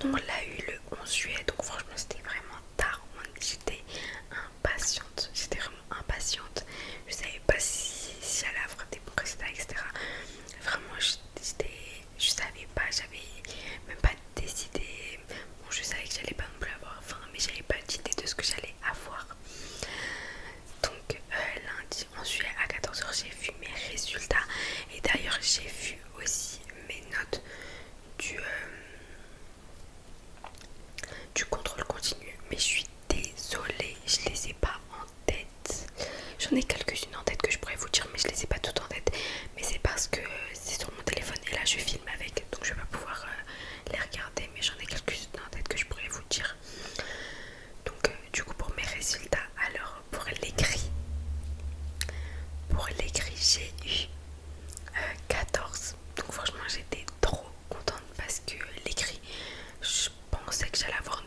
On l'a eu le 11 juillet, donc franchement c'était vraiment tard. J'étais impatiente, j'étais vraiment impatiente. Je savais pas si j'allais avoir des bons résultats, etc. Vraiment, je savais pas, j'avais même pas décidé. Bon, je savais que j'allais pas non plus avoir faim, mais j'avais pas d'idée de ce que j'allais avoir. Donc lundi en juillet à 14h j'ai vu mes résultats et d'ailleurs j'ai vu aussi mes notes du, du contrôle continu, mais je suis désolée, je les ai pas en tête. J'en ai quelques-unes en tête que je pourrais vous dire, mais je les ai pas toutes en tête. Mais c'est parce que c'est sur mon téléphone et là je filme avec, donc je vais pas pouvoir les regarder, mais j'en ai quelques-unes en tête que je pourrais vous dire. Donc du coup pour mes résultats, alors pour l'écrit j'ai eu 14. Donc franchement j'étais trop contente parce que l'écrit je pensais que j'allais avoir